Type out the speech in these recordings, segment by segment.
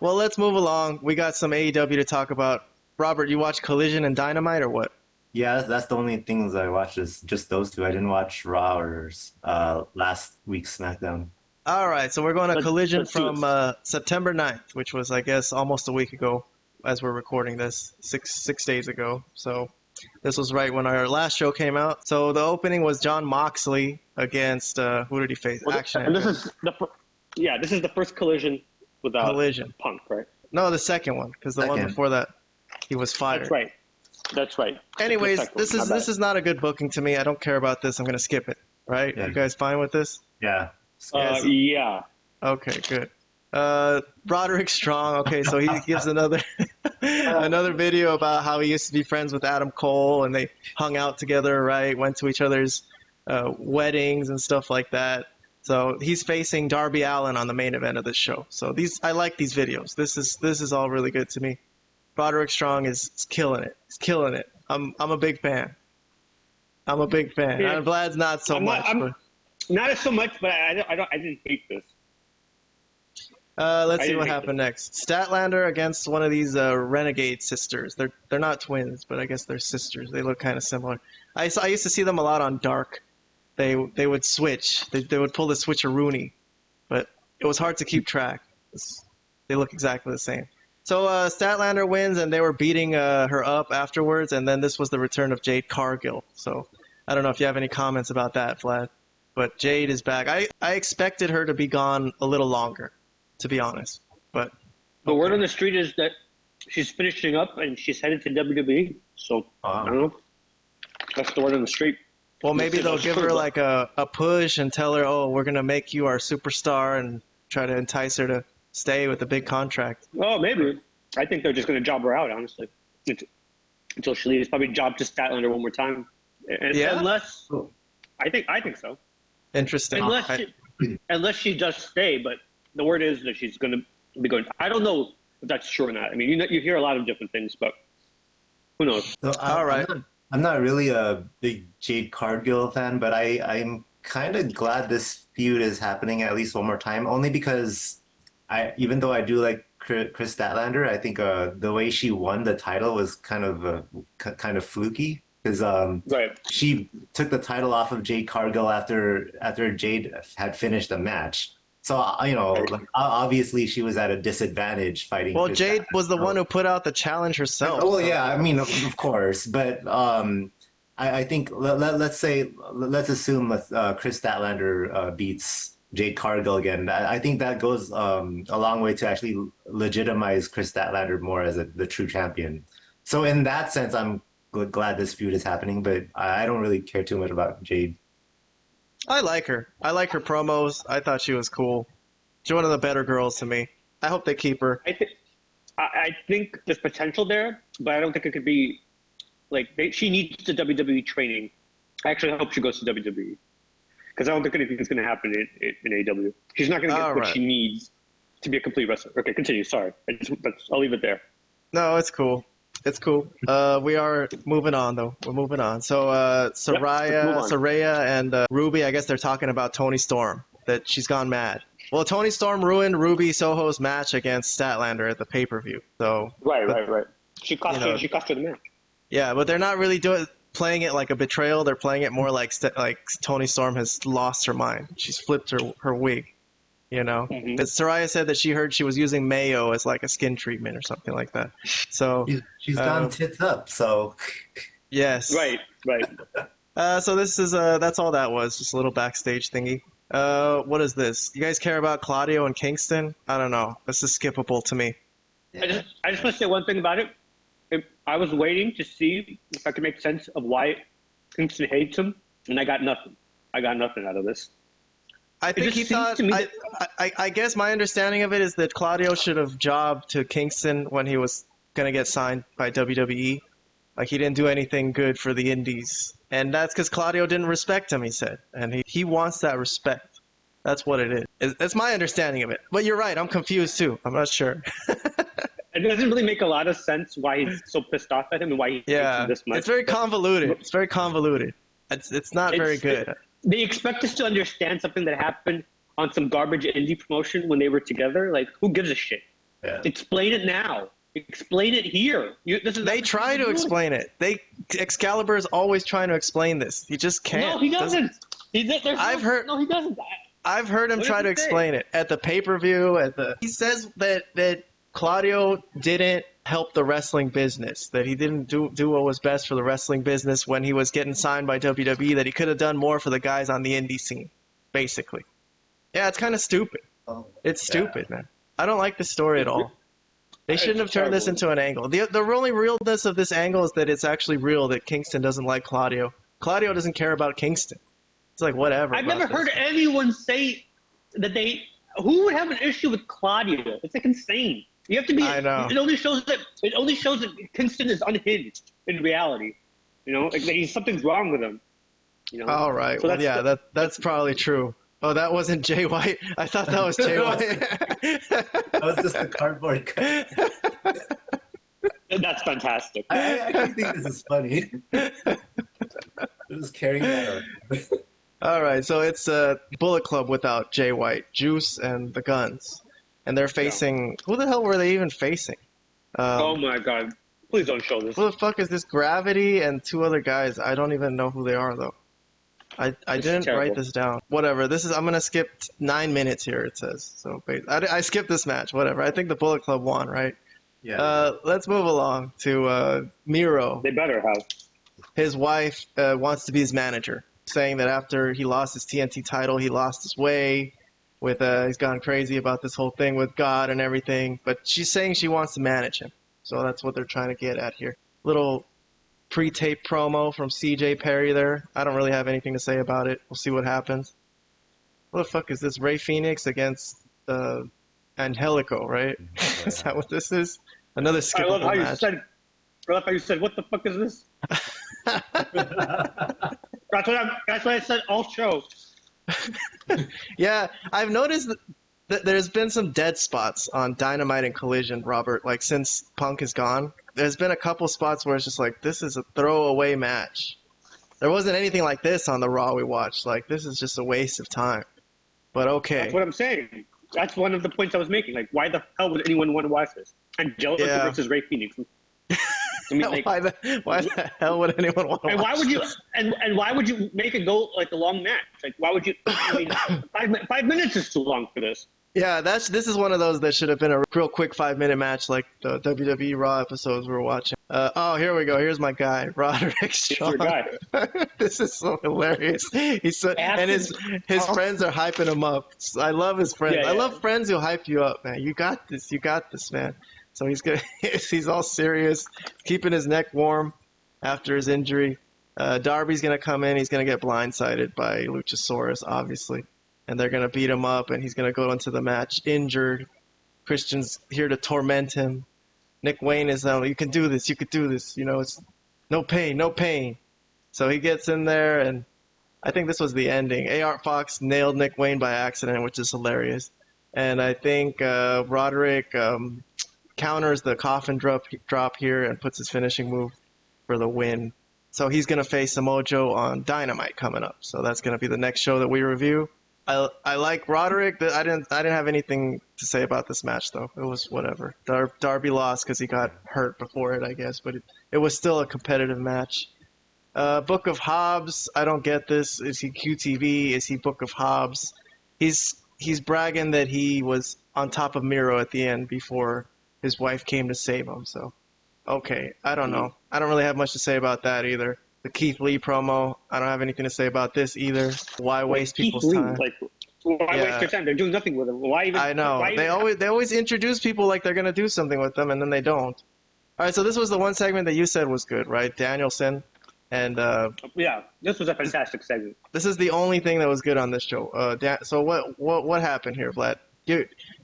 Well, let's move along. We got some AEW to talk about. Robert, you watch Collision and Dynamite or what? Yeah, that's the only things I watched is just those two. I didn't watch Raw or last week's SmackDown. All right, so we're going to Collision let's do from September 9th, which was, I guess, almost a week ago as we're recording this, six days ago. So this was right when our last show came out. So the opening was Jon Moxley against, who did he face? Action. And this is the first Collision without Punk, right? No, the second one, because the one before that, he was fired. That's right. Anyways, this is not a good booking to me. I don't care about this. I'm going to skip it, right? Yeah. You guys fine with this? Yeah. Yeah. Okay, good. Roderick Strong. Okay, so he gives another video about how he used to be friends with Adam Cole and they hung out together, right? Went to each other's weddings and stuff like that. So he's facing Darby Allin on the main event of this show. So I like these videos. This is all really good to me. Roderick Strong is killing it. He's killing it. I'm a big fan. Yeah. Vlad's not so much. Not so much, but I didn't hate this. Let's see what happened next. Statlander against one of these Renegade sisters. They're not twins, but I guess they're sisters. They look kind of similar. I used to see them a lot on Dark. They would switch. They would pull the switcheroony, but it was hard to keep track. They look exactly the same. So Statlander wins, and they were beating her up afterwards, and then this was the return of Jade Cargill. So I don't know if you have any comments about that, Vlad. But Jade is back. I expected her to be gone a little longer, to be honest. But the word on the street is that she's finishing up and she's headed to WWE. So I don't know. That's the word on the street. Well, maybe they'll give her like a push and tell her, oh, we're going to make you our superstar and try to entice her to stay with a big contract. Oh, maybe. I think they're just going to job her out, honestly. Until she leaves. Probably job to Statlander one more time. Unless... I think so. Interesting. Unless she does stay, but the word is that she's going to be going. I don't know if that's true or not. I mean, you hear a lot of different things, but who knows? So, all right. I'm not really a big Jade Cargill fan, but I'm kind of glad this feud is happening at least one more time, only because even though I do like Chris Statlander, I think the way she won the title was kind of fluky. Because she took the title off of Jade Cargill after Jade had finished the match. So, obviously she was at a disadvantage fighting. Well, Jade was the one who put out the challenge herself. Well, yeah, I mean, of course. But I think let's assume Chris Statlander beats Jade Cargill again. I think that goes a long way to actually legitimize Chris Statlander more as the true champion. So in that sense, I'm glad this feud is happening, but I don't really care too much about Jade. I like her. I like her promos. I thought she was cool. She's one of the better girls to me. I hope they keep her. I think there's potential there, but I don't think it could be like she needs the WWE training. I actually hope she goes to WWE because I don't think anything's going to happen in AEW. She's not going to get what she needs to be a complete wrestler. Okay, continue. Sorry, I'll leave it there. No, it's cool. It's cool. We are moving on, though. We're moving on. So Saraya and Ruby, I guess they're talking about Toni Storm, that she's gone mad. Well, Toni Storm ruined Ruby Soho's match against Statlander at the pay-per-view. So Right. She cost her the match. Yeah, but they're not really playing it like a betrayal. They're playing it more like Toni Storm has lost her mind. She's flipped her wig. Mm-hmm. But Saraya said that she heard she was using mayo as like a skin treatment or something like that. So she's gone tits up. So yes, right. So this is that's all that was, just a little backstage thingy. What is this? You guys care about Claudio and Kingston? I don't know. This is skippable to me. I just want to say one thing about it. I was waiting to see if I could make sense of why Kingston hates him, and I got nothing. I got nothing out of this. I think he thought. I guess my understanding of it is that Claudio should have jobbed to Kingston when he was gonna get signed by WWE. Like he didn't do anything good for the Indies, and that's because Claudio didn't respect him. He said, and he wants that respect. That's what it is. That's my understanding of it. But you're right. I'm confused too. I'm not sure. It doesn't really make a lot of sense why he's so pissed off at him and why he hates him this much. It's very convoluted. It's very convoluted. It's not very good. They expect us to understand something that happened on some garbage indie promotion when they were together. Like, who gives a shit? Yeah. Explain it now. Explain it here. They try to explain it. Excalibur is always trying to explain this. He just can't. No, he doesn't. I've heard. No, he doesn't. I've heard him What try does to he say? explain it at the pay-per-view. He says that Claudio didn't help the wrestling business. That he didn't do what was best for the wrestling business when he was getting signed by WWE. That he could have done more for the guys on the indie scene. Basically, yeah, it's kind of stupid. Oh, It's yeah. stupid, man. I don't like this story at all. They shouldn't have turned this into an angle. The only realness of this angle is that it's actually real that Kingston doesn't like Claudio. Claudio doesn't care about Kingston. It's like, whatever. I've never heard anyone say that they. Who would have an issue with Claudio? It's like insane. You have to be. I know. It only shows that Kingston is unhinged in reality. You know, like something's wrong with him. You know. All right. So Well, yeah, that's probably true. Oh, that wasn't Jay White. I thought that was Jay White. That was just a cardboard cut. That's fantastic. I actually think this is funny. Just carrying that on. All right, so it's Bullet Club without Jay White, Juice, and the Guns, and they're facing. Who the hell were they even facing? Oh my God! Please don't show this. Who the fuck is this? Gravity and two other guys. I don't even know who they are though. I didn't write this down. Whatever. I'm gonna skip 9 minutes here. It says so. I skipped this match. Whatever. I think the Bullet Club won, right? Yeah. Let's move along to Miro. They better have. His wife wants to be his manager, saying that after he lost his TNT title, he lost his way. He's gone crazy about this whole thing with God and everything. But she's saying she wants to manage him. So that's what they're trying to get at here. Little pre-tape promo from CJ Perry there. I don't really have anything to say about it. We'll see what happens. What the fuck is this? Ray Phoenix against Angelico, right? Is that what this is? Another skippable match. I love how you said, "What the fuck is this?" That's what I said all show. Yeah, I've noticed that there's been some dead spots on Dynamite and Collision, Robert. Like since Punk is gone, there's been a couple spots where it's just like, this is a throwaway match. There wasn't anything like this on the Raw we watched. Like, this is just a waste of time. But okay. That's what I'm saying. That's one of the points I was making. Like, why the hell would anyone want to watch this? Angelico versus Ray Phoenix. I mean, like, why the hell would anyone want to and watch why would you this? and why would you make it go like a long match? Like, why would you? I mean, 5 minutes is too long for this. Yeah, this is one of those that should have been a real quick 5-minute match like the WWE Raw episodes we were watching. Oh, here we go. Here's my guy, Roderick Strong. Your guy. This is so hilarious. He's so, and his friends are hyping him up. I love his friends. Yeah, I love friends who hype you up, man. You got this. You got this, man. So he's all serious, keeping his neck warm after his injury. Darby's gonna come in. He's gonna get blindsided by Luchasaurus, obviously, and they're gonna beat him up. And he's gonna go into the match injured. Christian's here to torment him. Nick Wayne is you can do this. You could do this. You know, it's no pain, no pain. So he gets in there, and I think this was the ending. A.R. Fox nailed Nick Wayne by accident, which is hilarious. And I think Roderick counters the coffin drop here and puts his finishing move for the win. So he's going to face Samojo on Dynamite coming up. So that's going to be the next show that we review. I like Roderick. I didn't have anything to say about this match though. It was whatever. Darby lost because he got hurt before it, I guess, but it was still a competitive match. Book of Hobbs. I don't get this. Is he QTV? Is he Book of Hobbs? He's bragging that he was on top of Miro at the end before his wife came to save him. So, okay, I don't know. I don't really have much to say about that either. The Keith Lee promo, I don't have anything to say about this either. Why waste people's time? Like, why waste your time? They're doing nothing with him. Why even? I know. They always introduce people like they're gonna do something with them, and then they don't. All right, so this was the one segment that you said was good, right? Danielson, and yeah, this was a fantastic segment. This is the only thing that was good on this show. So what happened here, Vlad?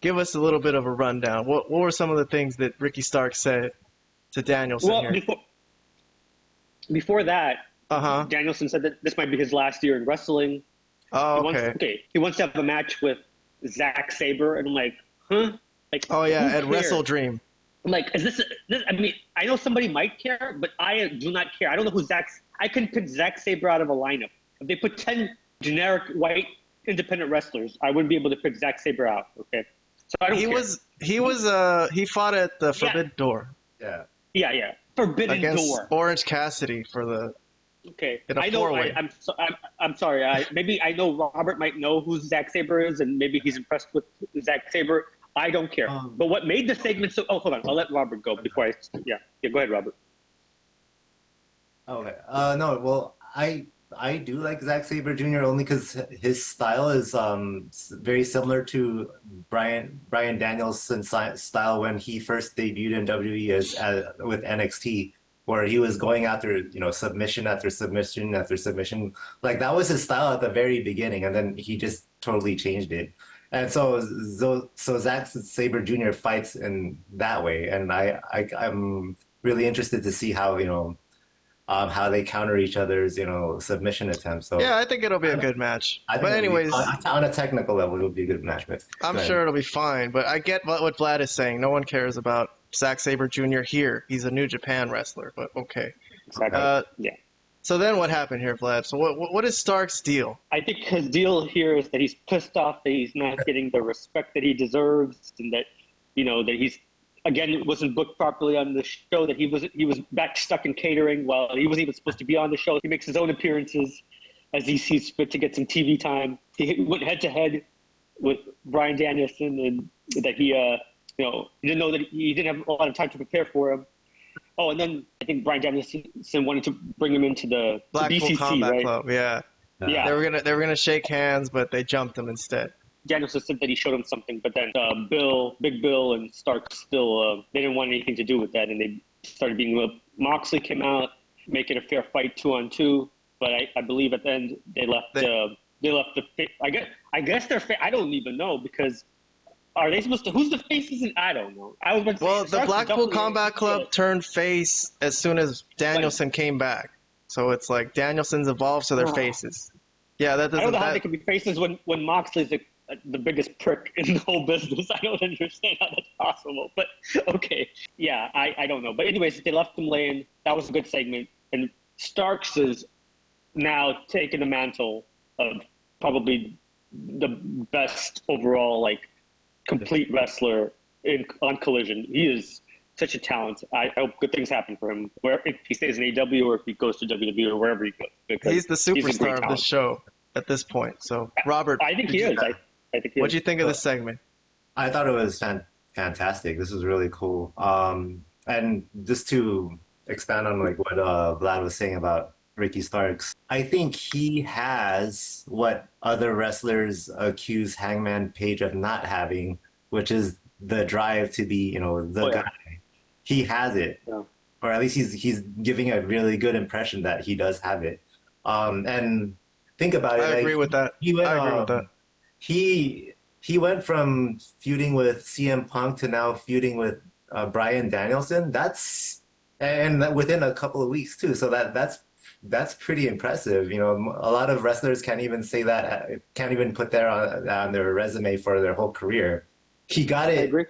Give us a little bit of a rundown. What were some of the things that Ricky Stark said to Danielson here? Before that, Uh-huh. Danielson said that this might be his last year in wrestling. Oh, okay. He wants to have a match with Zack Sabre, and I'm like, huh? Like, Oh yeah, who at cares? Wrestle Dream. I'm like, is this? I mean, I know somebody might care, but I do not care. I don't know who I can pick Zack Sabre out of a lineup. If they put 10 generic white independent wrestlers, I wouldn't be able to pick Zack Sabre out. Okay, So I don't He care. he fought at the Forbidden Door Yeah. Yeah. Forbidden against Door. Orange Cassidy for the Okay, in a I know. four-way. I'm sorry. Maybe I know Robert might know who Zack Sabre is, and maybe he's impressed with Zack Sabre. I don't care. But what made the segment so? Oh, hold on. I'll let Robert go before I. Yeah. Go ahead, Robert. Okay. No. Well, I do like Zack Sabre Jr. only because his style is very similar to Brian Danielson's style when he first debuted in WWE as with NXT, where he was going after submission after submission after submission. Like that was his style at the very beginning, and then he just totally changed it. And so Zack Sabre Jr. fights in that way, and I'm really interested to see how they counter each other's, submission attempts. So Yeah, I think it'll be a good match. I think But anyways, on a technical level, it'll be a good match. But I'm sure it'll be fine. But I get what Vlad is saying. No one cares about Zack Sabre Jr. here. He's a New Japan wrestler, but okay. Exactly. Yeah. So then what happened here, Vlad? So what is Stark's deal? I think his deal here is that he's pissed off that he's not getting the respect that he deserves, and that that he's again wasn't booked properly on the show. That he was back stuck in catering while he wasn't even supposed to be on the show. He makes his own appearances as he sees fit to get some TV time. He went head to head with Bryan Danielson, and that he he didn't know that he didn't have a lot of time to prepare for him. Oh, and then I think Bryan Danielson wanted to bring him into the Blackpool BCC, Combat right? Club, yeah. Yeah. They were gonna shake hands, but they jumped him instead. Danielson said that he showed him something, but then Big Bill and Stark still they didn't want anything to do with that, and they started being. Moxley came out, make it a fair fight 2-on-2, but I believe at the end they left I guess they're I don't even know because. Are they supposed to? Who's the faces? I don't know. I was about to Well, say, the Blackpool Combat Club turned face as soon as Danielson came back. So it's like Danielson's evolved, so they're faces. Yeah, that I doesn't. don't know how they can be faces when Moxley's the biggest prick in the whole business. I don't understand how that's possible. But okay, yeah, I don't know. But anyways, they left him laying. That was a good segment. And Starks is now taking the mantle of probably the best overall complete wrestler on Collision. He is such a talent. I hope good things happen for him. Where if he stays in AEW or if he goes to WWE or wherever he goes. He's the superstar of this show at this point. So Robert, I think he is. I think he what'd is. you think of this segment? I thought it was fantastic. This was really cool. And just to expand on what Vlad was saying about Ricky Starks, I think he has what other wrestlers accuse Hangman Page of not having, which is the drive to be, the guy. He has it, or at least he's giving a really good impression that he does have it. And think about it. I agree with that. I agree with that. He went from feuding with CM Punk to now feuding with Bryan Danielson. And within a couple of weeks too. So that's pretty impressive. A lot of wrestlers can't even say that, can't even put that on their resume for their whole career. He got it. I agree.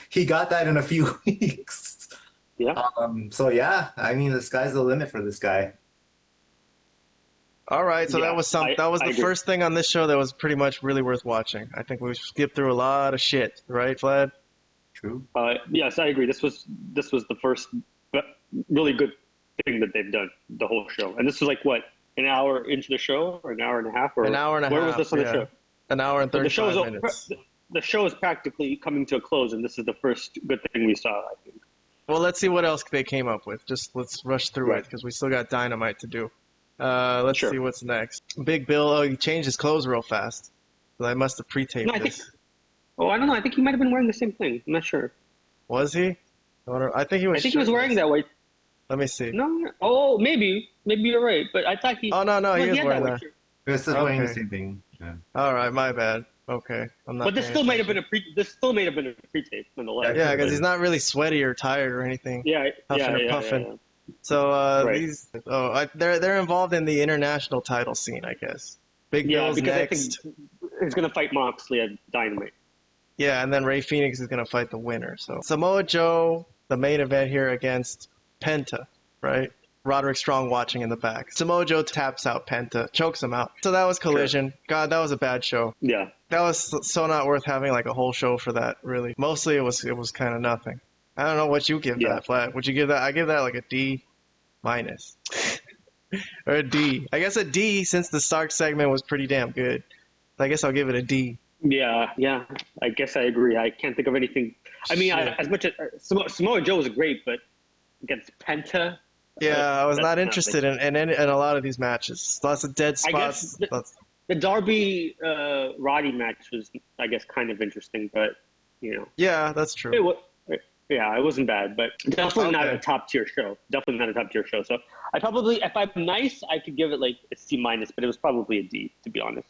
He got that in a few weeks. Yeah. So yeah, I mean, the sky's the limit for this guy. All right, so that was the agree. first thing on this show that was pretty much really worth watching. I think we skipped through a lot of shit, right, Vlad? True. Yes, I agree. This was the first really good thing that they've done the whole show, and this is an hour into the show or an hour and a half, or an hour and a half. Where was this on the show? An hour and 35 minutes. The show is practically coming to a close, and this is the first good thing we saw, I think. Well, let's see what else they came up with. Let's rush through it because we still got Dynamite to do. Let's see what's next. Big Bill, he changed his clothes real fast. So I must have pre-taped this. I don't know. I think he might have been wearing the same thing. I'm not sure. Was he? I think he was. I think he was wearing that way. Let me see. No. Oh, maybe you're right. But I thought he. Oh no, he is wearing that. It's wearing the same thing. Yeah. All right, my bad. Okay, I'm not. But this still may have been a pre-tape nonetheless. Yeah, because he's not really sweaty or tired or anything. Yeah. Puffing. So they're involved in the international title scene, I guess. Big Bill's next. I think he's gonna fight Moxley at Dynamite. Yeah, and then Rey Fenix is gonna fight the winner. So Samoa Joe, the main event here against Penta, right? Roderick Strong watching in the back. Samoa Joe taps out Penta, chokes him out. So that was Collision. Sure. God, that was a bad show. Yeah. That was so not worth having like a whole show for that, really. Mostly it was kind of nothing. I don't know what you give that, but would you give that? I give that like a D minus. Or a D. I guess a D since the Stark segment was pretty damn good. I guess I'll give it a D. Yeah. I guess I agree. I can't think of anything. I mean, as much as Samoa Joe was great, but against Penta. Yeah, I was not interested in a lot of these matches. Lots of dead spots. I guess the Darby Roddy match was, I guess, kind of interesting, but you know. Yeah, that's true. It wasn't bad, but definitely not a top tier show. Definitely not a top tier show. So I probably, if I'm nice, I could give it like a C minus, but it was probably a D, to be honest.